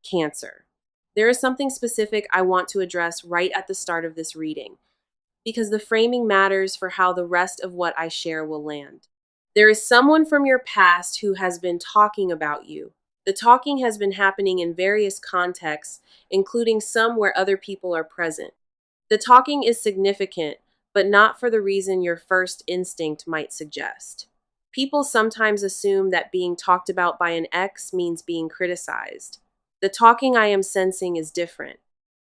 Cancer. There is something specific I want to address right at the start of this reading, because the framing matters for how the rest of what I share will land. There is someone from your past who has been talking about you. The talking has been happening in various contexts, including some where other people are present. The talking is significant, but not for the reason your first instinct might suggest. People sometimes assume that being talked about by an ex means being criticized. The talking I am sensing is different.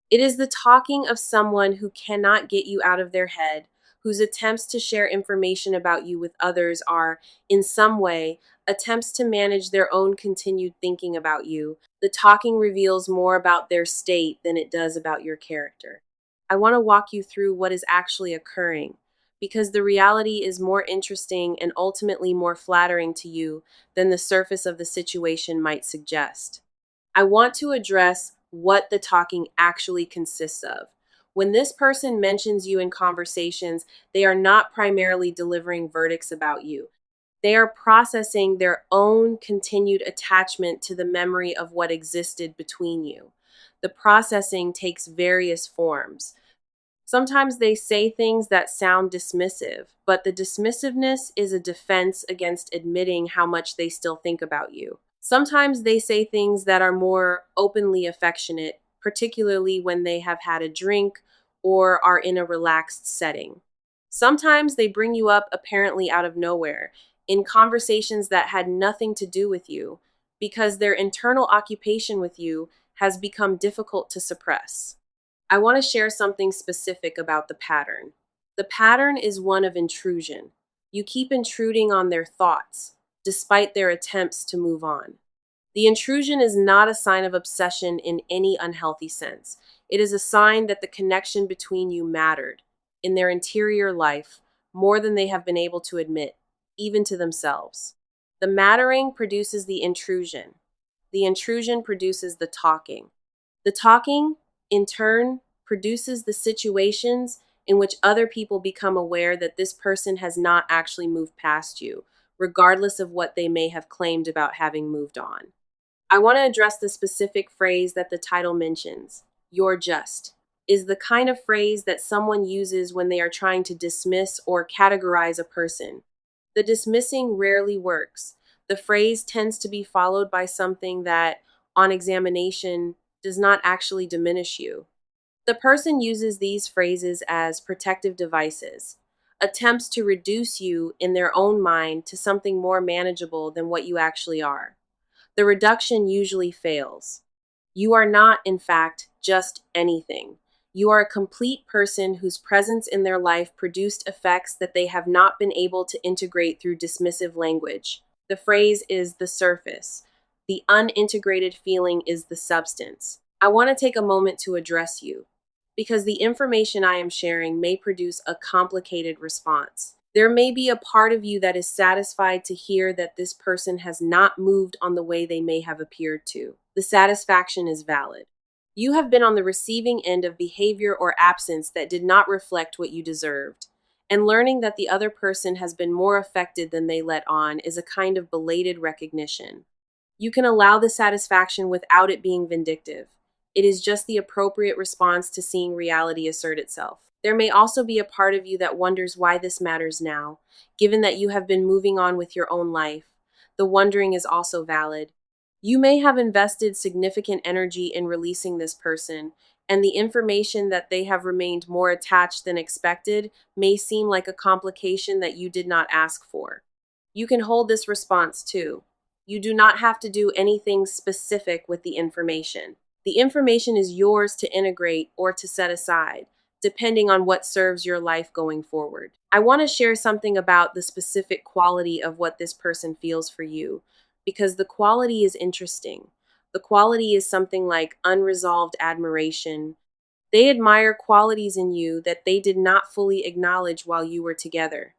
It is the talking of someone who cannot get you out of their head, whose attempts to share information about you with others are, in some way, attempts to manage their own continued thinking about you. The talking reveals more about their state than it does about your character. I want to walk you through what is actually occurring, because the reality is more interesting and ultimately more flattering to you than the surface of the situation might suggest. I want to address what the talking actually consists of. When this person mentions you in conversations, they are not primarily delivering verdicts about you. They are processing their own continued attachment to the memory of what existed between you. The processing takes various forms. Sometimes they say things that sound dismissive, but the dismissiveness is a defense against admitting how much they still think about you. Sometimes they say things that are more openly affectionate, particularly when they have had a drink or are in a relaxed setting. Sometimes they bring you up apparently out of nowhere, in conversations that had nothing to do with you, because their internal occupation with you has become difficult to suppress. I want to share something specific about the pattern. The pattern is one of intrusion. You keep intruding on their thoughts, despite their attempts to move on. The intrusion is not a sign of obsession in any unhealthy sense. It is a sign that the connection between you mattered, in their interior life, more than they have been able to admit, even to themselves. The mattering produces the intrusion. The intrusion produces the talking. The talking, in turn, produces the situations in which other people become aware that this person has not actually moved past you, regardless of what they may have claimed about having moved on. I want to address the specific phrase that the title mentions, "you're just," is the kind of phrase that someone uses when they are trying to dismiss or categorize a person. The dismissing rarely works. The phrase tends to be followed by something that, on examination, does not actually diminish you. The person uses these phrases as protective devices, attempts to reduce you in their own mind to something more manageable than what you actually are. The reduction usually fails. You are not, in fact, just anything. You are a complete person whose presence in their life produced effects that they have not been able to integrate through dismissive language. The phrase is the surface. The unintegrated feeling is the substance. I want to take a moment to address you, because the information I am sharing may produce a complicated response. There may be a part of you that is satisfied to hear that this person has not moved on the way they may have appeared to. The satisfaction is valid. You have been on the receiving end of behavior or absence that did not reflect what you deserved. And learning that the other person has been more affected than they let on is a kind of belated recognition. You can allow the satisfaction without it being vindictive. It is just the appropriate response to seeing reality assert itself. There may also be a part of you that wonders why this matters now, given that you have been moving on with your own life. The wondering is also valid. You may have invested significant energy in releasing this person, and the information that they have remained more attached than expected may seem like a complication that you did not ask for. You can hold this response too. You do not have to do anything specific with the information. The information is yours to integrate or to set aside, depending on what serves your life going forward. I want to share something about the specific quality of what this person feels for you, because the quality is interesting. The quality is something like unresolved admiration. They admire qualities in you that they did not fully acknowledge while you were together.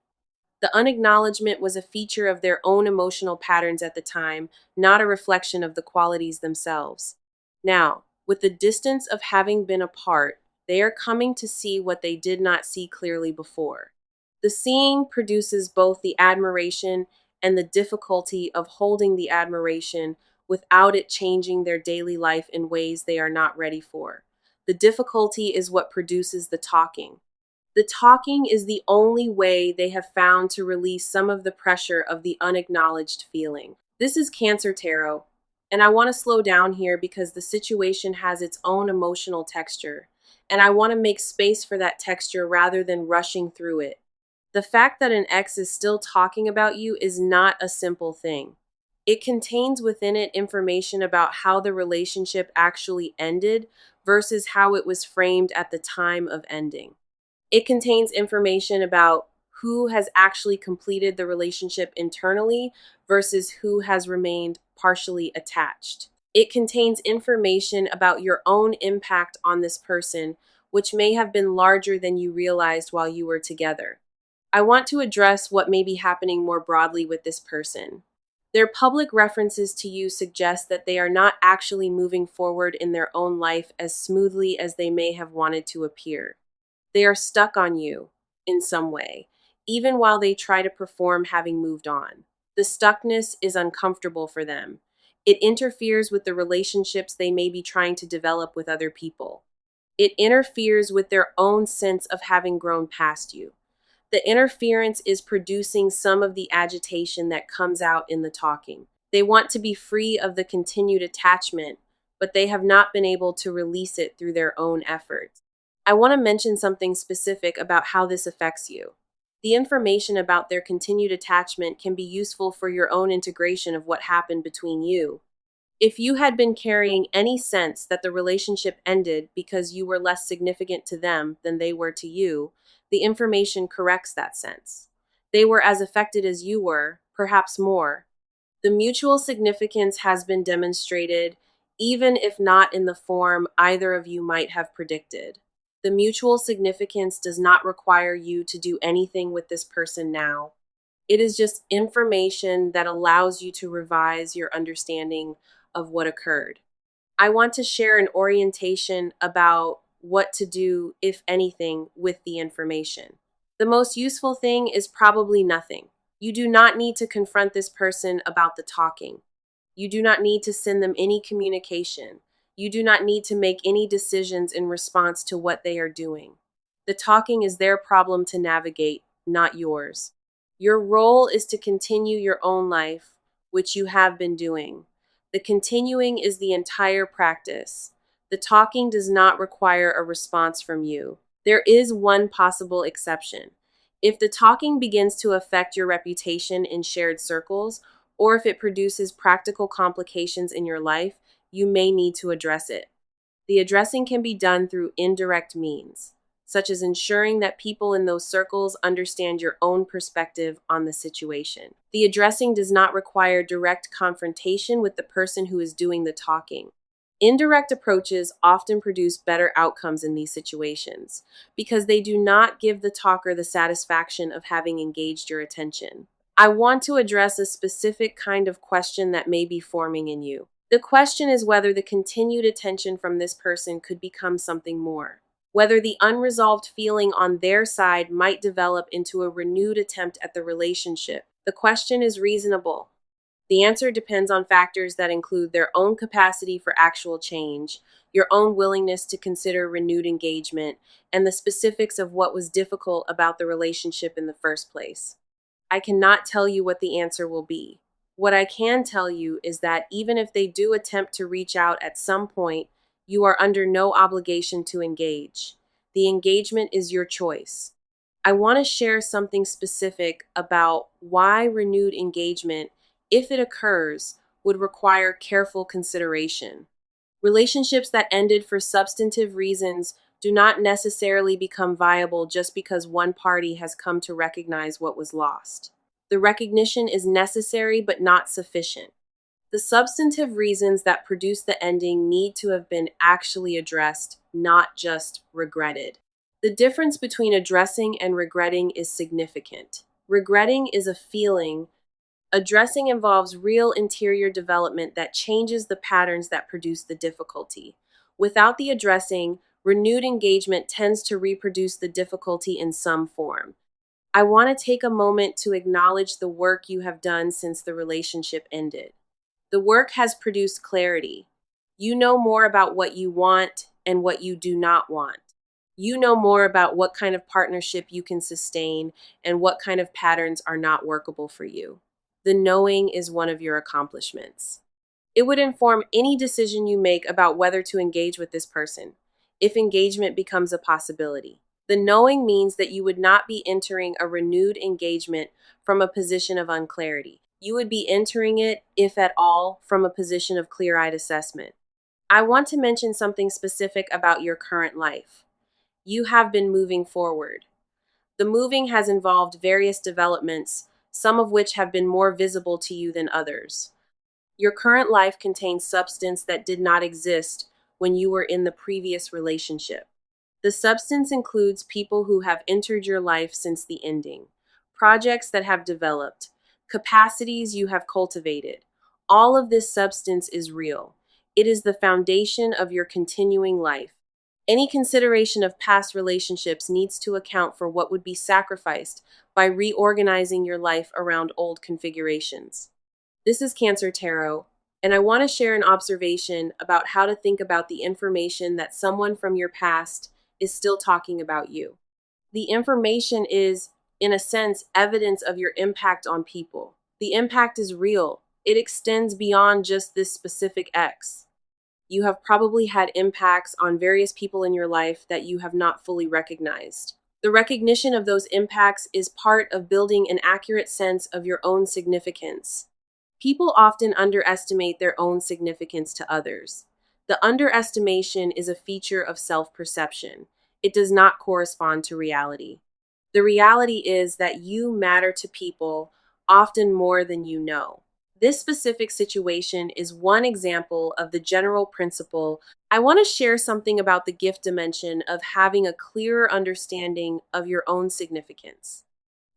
The unacknowledgement was a feature of their own emotional patterns at the time, not a reflection of the qualities themselves. Now, with the distance of having been apart, they are coming to see what they did not see clearly before. The seeing produces both the admiration and the difficulty of holding the admiration without it changing their daily life in ways they are not ready for. The difficulty is what produces the talking. The talking is the only way they have found to release some of the pressure of the unacknowledged feeling. This is Cancer Tarot, and I want to slow down here because the situation has its own emotional texture, and I want to make space for that texture rather than rushing through it. The fact that an ex is still talking about you is not a simple thing. It contains within it information about how the relationship actually ended versus how it was framed at the time of ending. It contains information about who has actually completed the relationship internally versus who has remained partially attached. It contains information about your own impact on this person, which may have been larger than you realized while you were together. I want to address what may be happening more broadly with this person. Their public references to you suggest that they are not actually moving forward in their own life as smoothly as they may have wanted to appear. They are stuck on you in some way, even while they try to perform having moved on. The stuckness is uncomfortable for them. It interferes with the relationships they may be trying to develop with other people. It interferes with their own sense of having grown past you. The interference is producing some of the agitation that comes out in the talking. They want to be free of the continued attachment, but they have not been able to release it through their own efforts. I want to mention something specific about how this affects you. The information about their continued attachment can be useful for your own integration of what happened between you. If you had been carrying any sense that the relationship ended because you were less significant to them than they were to you, the information corrects that sense. They were as affected as you were, perhaps more. The mutual significance has been demonstrated, even if not in the form either of you might have predicted. The mutual significance does not require you to do anything with this person now. It is just information that allows you to revise your understanding of what occurred. I want to share an orientation about what to do, if anything, with the information. The most useful thing is probably nothing. You do not need to confront this person about the talking. You do not need to send them any communication. You do not need to make any decisions in response to what they are doing. The talking is their problem to navigate, not yours. Your role is to continue your own life, which you have been doing. The continuing is the entire practice. The talking does not require a response from you. There is one possible exception. If the talking begins to affect your reputation in shared circles, or if it produces practical complications in your life, you may need to address it. The addressing can be done through indirect means, such as ensuring that people in those circles understand your own perspective on the situation. The addressing does not require direct confrontation with the person who is doing the talking. Indirect approaches often produce better outcomes in these situations because they do not give the talker the satisfaction of having engaged your attention. I want to address a specific kind of question that may be forming in you. The question is whether the continued attention from this person could become something more, whether the unresolved feeling on their side might develop into a renewed attempt at the relationship. The question is reasonable. The answer depends on factors that include their own capacity for actual change, your own willingness to consider renewed engagement, and the specifics of what was difficult about the relationship in the first place. I cannot tell you what the answer will be. What I can tell you is that even if they do attempt to reach out at some point, you are under no obligation to engage. The engagement is your choice. I want to share something specific about why renewed engagement, if it occurs, would require careful consideration. Relationships that ended for substantive reasons do not necessarily become viable just because one party has come to recognize what was lost. The recognition is necessary but not sufficient. The substantive reasons that produce the ending need to have been actually addressed, not just regretted. The difference between addressing and regretting is significant. Regretting is a feeling. Addressing involves real interior development that changes the patterns that produce the difficulty. Without the addressing, renewed engagement tends to reproduce the difficulty in some form. I want to take a moment to acknowledge the work you have done since the relationship ended. The work has produced clarity. You know more about what you want and what you do not want. You know more about what kind of partnership you can sustain and what kind of patterns are not workable for you. The knowing is one of your accomplishments. It would inform any decision you make about whether to engage with this person, if engagement becomes a possibility. The knowing means that you would not be entering a renewed engagement from a position of unclarity. You would be entering it, if at all, from a position of clear-eyed assessment. I want to mention something specific about your current life. You have been moving forward. The moving has involved various developments, some of which have been more visible to you than others. Your current life contains substance that did not exist when you were in the previous relationship. The substance includes people who have entered your life since the ending, projects that have developed, capacities you have cultivated. All of this substance is real. It is the foundation of your continuing life. Any consideration of past relationships needs to account for what would be sacrificed by reorganizing your life around old configurations. This is Cancer Tarot, and I want to share an observation about how to think about the information that someone from your past is still talking about you. The information is, in a sense, evidence of your impact on people. The impact is real. It extends beyond just this specific ex. You have probably had impacts on various people in your life that you have not fully recognized. The recognition of those impacts is part of building an accurate sense of your own significance. People often underestimate their own significance to others. The underestimation is a feature of self-perception. It does not correspond to reality. The reality is that you matter to people often more than you know. This specific situation is one example of the general principle. I want to share something about the gift dimension of having a clearer understanding of your own significance.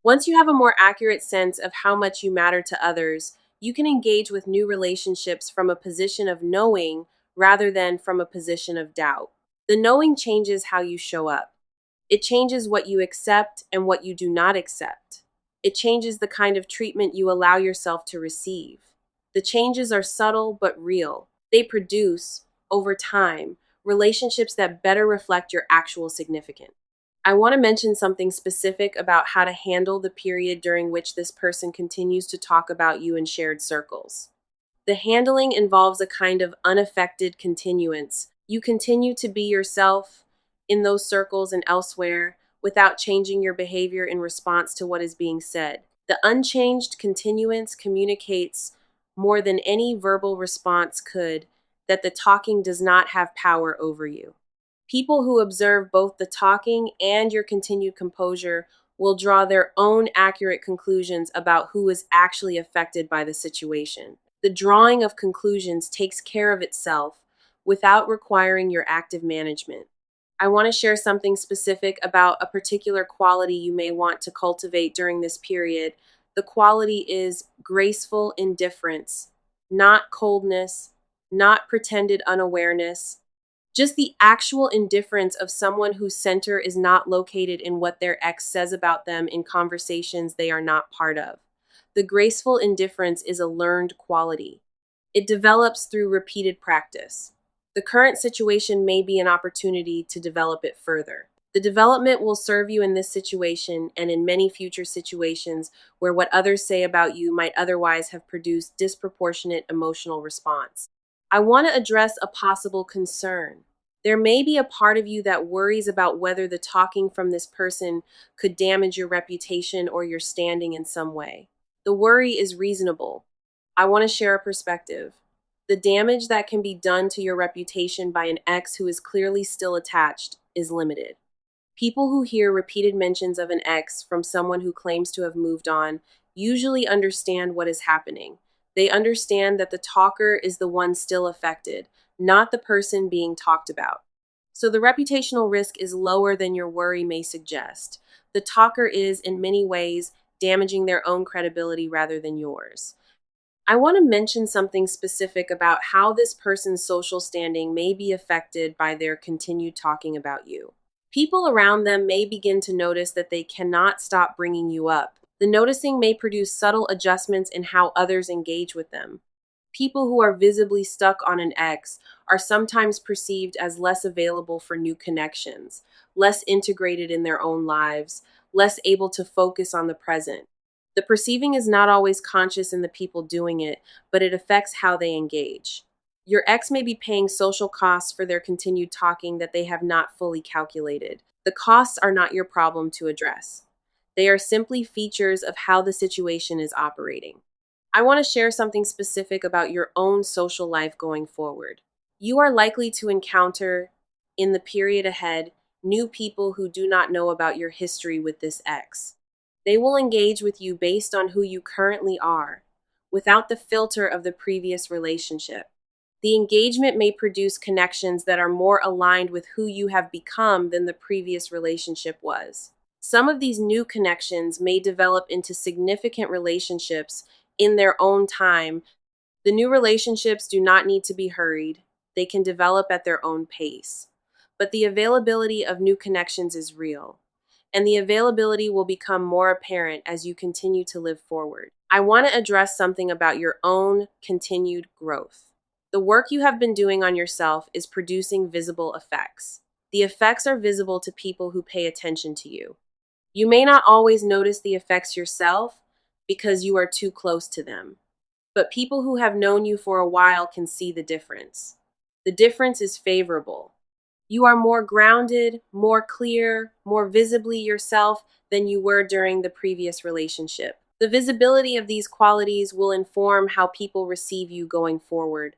Once you have a more accurate sense of how much you matter to others, you can engage with new relationships from a position of knowing rather than from a position of doubt. The knowing changes how you show up. It changes what you accept and what you do not accept. It changes the kind of treatment you allow yourself to receive. The changes are subtle but real. They produce, over time, relationships that better reflect your actual significance. I want to mention something specific about how to handle the period during which this person continues to talk about you in shared circles. The handling involves a kind of unaffected continuance. You continue to be yourself in those circles and elsewhere without changing your behavior in response to what is being said. The unchanged continuance communicates more than any verbal response could that the talking does not have power over you. People who observe both the talking and your continued composure will draw their own accurate conclusions about who is actually affected by the situation. The drawing of conclusions takes care of itself without requiring your active management. I want to share something specific about a particular quality you may want to cultivate during this period. The quality is graceful indifference, not coldness, not pretended unawareness, just the actual indifference of someone whose center is not located in what their ex says about them in conversations they are not part of. The graceful indifference is a learned quality. It develops through repeated practice. The current situation may be an opportunity to develop it further. The development will serve you in this situation and in many future situations where what others say about you might otherwise have produced disproportionate emotional response. I want to address a possible concern. There may be a part of you that worries about whether the talking from this person could damage your reputation or your standing in some way. The worry is reasonable. I want to share a perspective. The damage that can be done to your reputation by an ex who is clearly still attached is limited. People who hear repeated mentions of an ex from someone who claims to have moved on usually understand what is happening. They understand that the talker is the one still affected, not the person being talked about. So the reputational risk is lower than your worry may suggest. The talker is, in many ways, damaging their own credibility rather than yours. I want to mention something specific about how this person's social standing may be affected by their continued talking about you. People around them may begin to notice that they cannot stop bringing you up. The noticing may produce subtle adjustments in how others engage with them. People who are visibly stuck on an ex are sometimes perceived as less available for new connections, less integrated in their own lives, less able to focus on the present. The perceiving is not always conscious in the people doing it, but it affects how they engage. Your ex may be paying social costs for their continued talking that they have not fully calculated. The costs are not your problem to address. They are simply features of how the situation is operating. I want to share something specific about your own social life going forward. You are likely to encounter, in the period ahead, new people who do not know about your history with this ex. They will engage with you based on who you currently are, without the filter of the previous relationship. The engagement may produce connections that are more aligned with who you have become than the previous relationship was. Some of these new connections may develop into significant relationships in their own time. The new relationships do not need to be hurried, they can develop at their own pace. But the availability of new connections is real, and the availability will become more apparent as you continue to live forward. I want to address something about your own continued growth. The work you have been doing on yourself is producing visible effects. The effects are visible to people who pay attention to you. You may not always notice the effects yourself because you are too close to them, but people who have known you for a while can see the difference. The difference is favorable. You are more grounded, more clear, more visibly yourself than you were during the previous relationship. The visibility of these qualities will inform how people receive you going forward.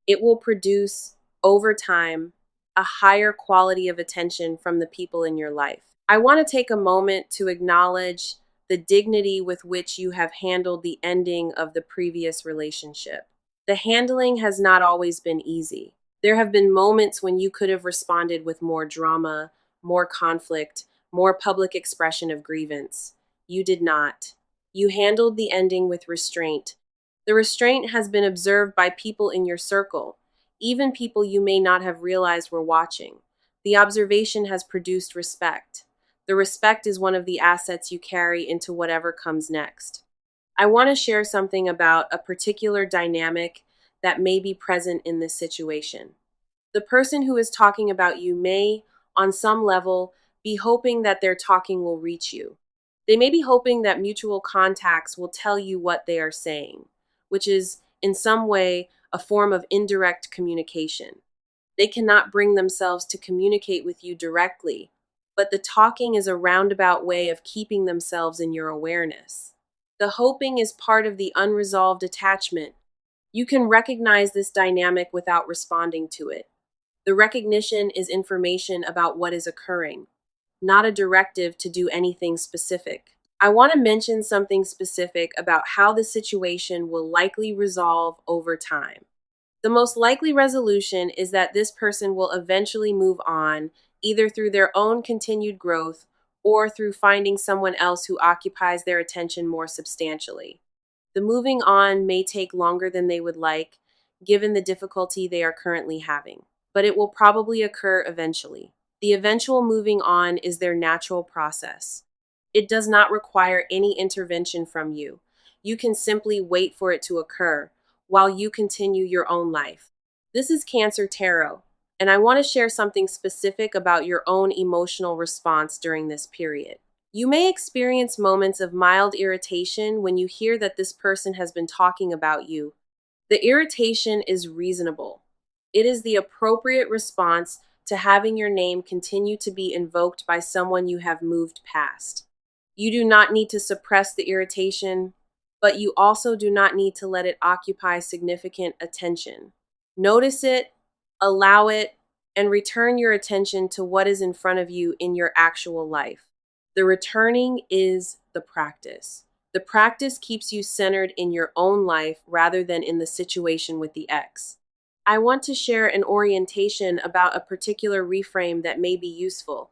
It will produce, over time, a higher quality of attention from the people in your life. I want to take a moment to acknowledge the dignity with which you have handled the ending of the previous relationship. The handling has not always been easy. There have been moments when you could have responded with more drama, more conflict, more public expression of grievance. You did not. You handled the ending with restraint. The restraint has been observed by people in your circle, even people you may not have realized were watching. The observation has produced respect. The respect is one of the assets you carry into whatever comes next. I want to share something about a particular dynamic that may be present in this situation. The person who is talking about you may, on some level, be hoping that their talking will reach you. They may be hoping that mutual contacts will tell you what they are saying, which is, in some way, a form of indirect communication. They cannot bring themselves to communicate with you directly, but the talking is a roundabout way of keeping themselves in your awareness. The hoping is part of the unresolved attachment. You can recognize this dynamic without responding to it. The recognition is information about what is occurring, not a directive to do anything specific. I want to mention something specific about how the situation will likely resolve over time. The most likely resolution is that this person will eventually move on, either through their own continued growth or through finding someone else who occupies their attention more substantially. The moving on may take longer than they would like, given the difficulty they are currently having, but it will probably occur eventually. The eventual moving on is their natural process. It does not require any intervention from you. You can simply wait for it to occur while you continue your own life. This is Cancer Tarot, and I want to share something specific about your own emotional response during this period. You may experience moments of mild irritation when you hear that this person has been talking about you. The irritation is reasonable. It is the appropriate response to having your name continue to be invoked by someone you have moved past. You do not need to suppress the irritation, but you also do not need to let it occupy significant attention. Notice it, allow it, and return your attention to what is in front of you in your actual life. The returning is the practice. The practice keeps you centered in your own life rather than in the situation with the ex. I want to share an orientation about a particular reframe that may be useful.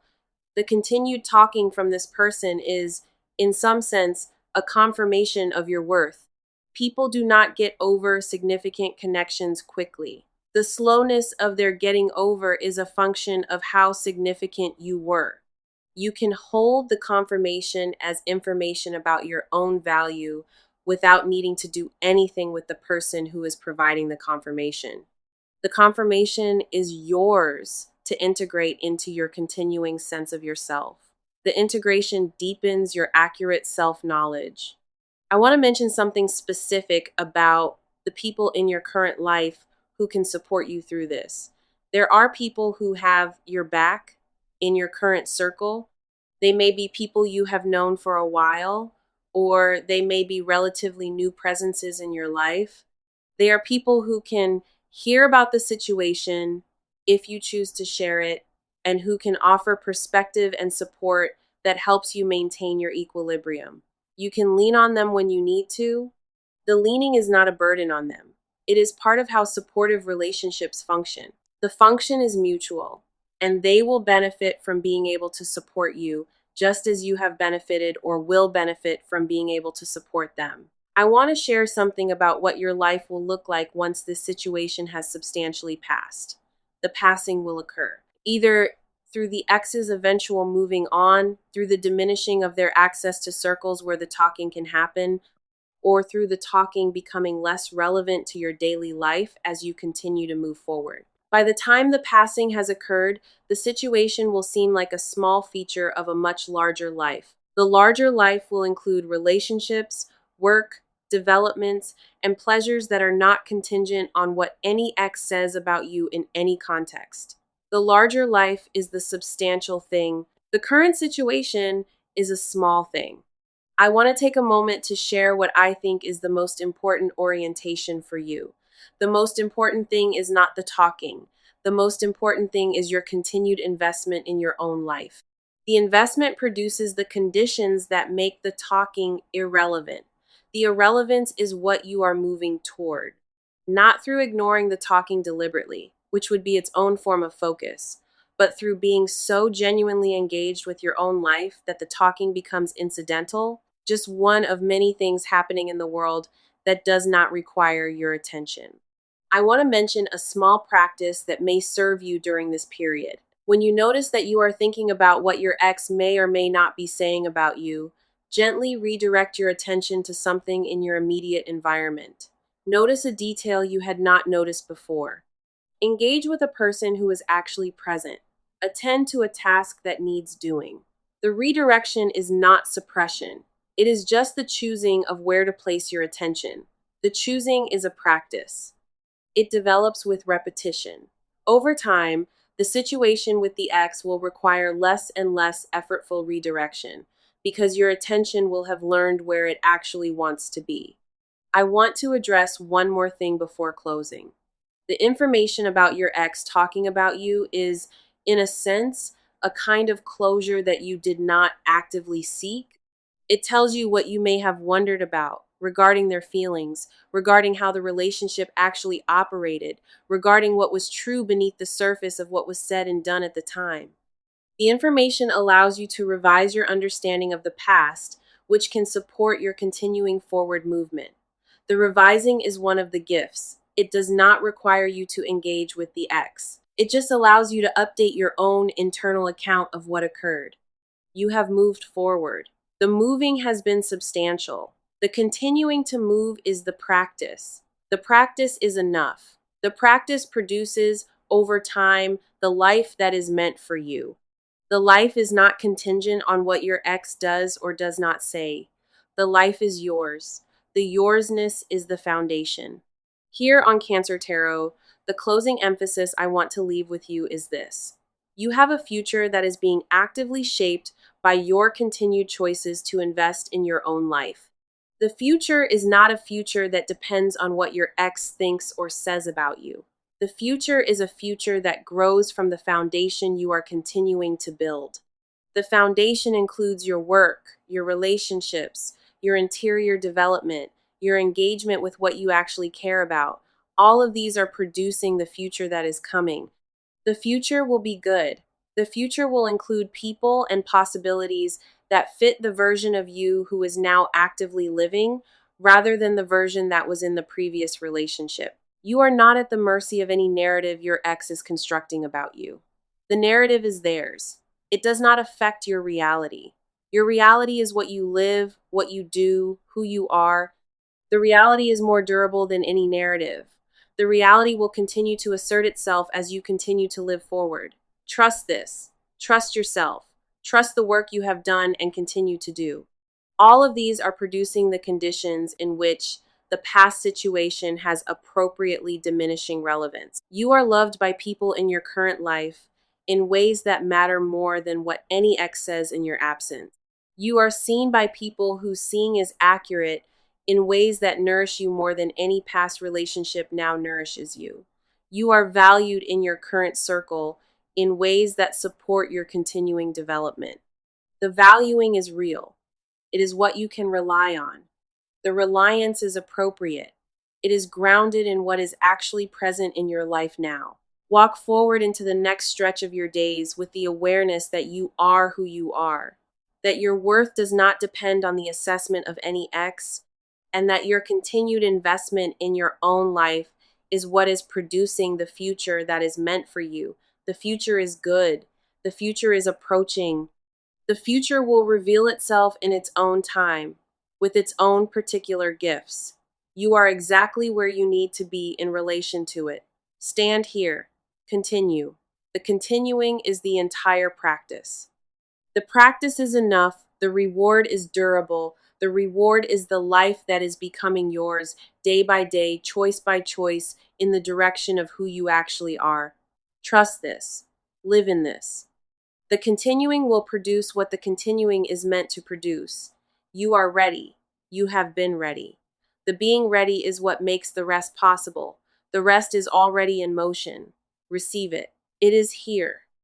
The continued talking from this person is, in some sense, a confirmation of your worth. People do not get over significant connections quickly. The slowness of their getting over is a function of how significant you were. You can hold the confirmation as information about your own value without needing to do anything with the person who is providing the confirmation. The confirmation is yours to integrate into your continuing sense of yourself. The integration deepens your accurate self knowledge. I want to mention something specific about the people in your current life who can support you through this. There are people who have your back in your current circle. They may be people you have known for a while, or they may be relatively new presences in your life. They are people who can hear about the situation if you choose to share it, and who can offer perspective and support that helps you maintain your equilibrium. You can lean on them when you need to. The leaning is not a burden on them. It is part of how supportive relationships function. The function is mutual, and they will benefit from being able to support you just as you have benefited or will benefit from being able to support them. I want to share something about what your life will look like once this situation has substantially passed. The passing will occur, either through the ex's eventual moving on, through the diminishing of their access to circles where the talking can happen, or through the talking becoming less relevant to your daily life as you continue to move forward. By the time the passing has occurred, the situation will seem like a small feature of a much larger life. The larger life will include relationships, work, developments, and pleasures that are not contingent on what any ex says about you in any context. The larger life is the substantial thing. The current situation is a small thing. I want to take a moment to share what I think is the most important orientation for you. The most important thing is not the talking. The most important thing is your continued investment in your own life. The investment produces the conditions that make the talking irrelevant. The irrelevance is what you are moving toward, not through ignoring the talking deliberately, which would be its own form of focus, but through being so genuinely engaged with your own life that the talking becomes incidental, just one of many things happening in the world that does not require your attention. I want to mention a small practice that may serve you during this period. When you notice that you are thinking about what your ex may or may not be saying about you, gently redirect your attention to something in your immediate environment. Notice a detail you had not noticed before. Engage with a person who is actually present. Attend to a task that needs doing. The redirection is not suppression. It is just the choosing of where to place your attention. The choosing is a practice. It develops with repetition. Over time, the situation with the ex will require less and less effortful redirection because your attention will have learned where it actually wants to be. I want to address one more thing before closing. The information about your ex talking about you is, in a sense, a kind of closure that you did not actively seek. It tells you what you may have wondered about regarding their feelings, regarding how the relationship actually operated, regarding what was true beneath the surface of what was said and done at the time. The information allows you to revise your understanding of the past, which can support your continuing forward movement. The revising is one of the gifts. It does not require you to engage with the ex. It just allows you to update your own internal account of what occurred. You have moved forward. The moving has been substantial. The continuing to move is the practice. The practice is enough. The practice produces, over time, the life that is meant for you. The life is not contingent on what your ex does or does not say. The life is yours. The yoursness is the foundation. Here on Cancer Tarot, the closing emphasis I want to leave with you is this. You have a future that is being actively shaped by your continued choices to invest in your own life. The future is not a future that depends on what your ex thinks or says about you. The future is a future that grows from the foundation you are continuing to build. The foundation includes your work, your relationships, your interior development, your engagement with what you actually care about. All of these are producing the future that is coming. The future will be good. The future will include people and possibilities that fit the version of you who is now actively living, rather than the version that was in the previous relationship. You are not at the mercy of any narrative your ex is constructing about you. The narrative is theirs. It does not affect your reality. Your reality is what you live, what you do, who you are. The reality is more durable than any narrative. The reality will continue to assert itself as you continue to live forward. Trust this. Trust yourself. Trust the work you have done and continue to do. All of these are producing the conditions in which the past situation has appropriately diminishing relevance. You are loved by people in your current life in ways that matter more than what any ex says in your absence. You are seen by people whose seeing is accurate in ways that nourish you more than any past relationship now nourishes you. You are valued in your current circle in ways that support your continuing development. The valuing is real. It is what you can rely on. The reliance is appropriate. It is grounded in what is actually present in your life now. Walk forward into the next stretch of your days with the awareness that you are who you are, that your worth does not depend on the assessment of any ex, and that your continued investment in your own life is what is producing the future that is meant for you. The future is good. The future is approaching. The future will reveal itself in its own time, with its own particular gifts. You are exactly where you need to be in relation to it. Stand here. Continue. The continuing is the entire practice. The practice is enough. The reward is durable. The reward is the life that is becoming yours day by day, choice by choice, in the direction of who you actually are. Trust this. Live in this. The continuing will produce what the continuing is meant to produce. You are ready. You have been ready. The being ready is what makes the rest possible. The rest is already in motion. Receive it. It is here.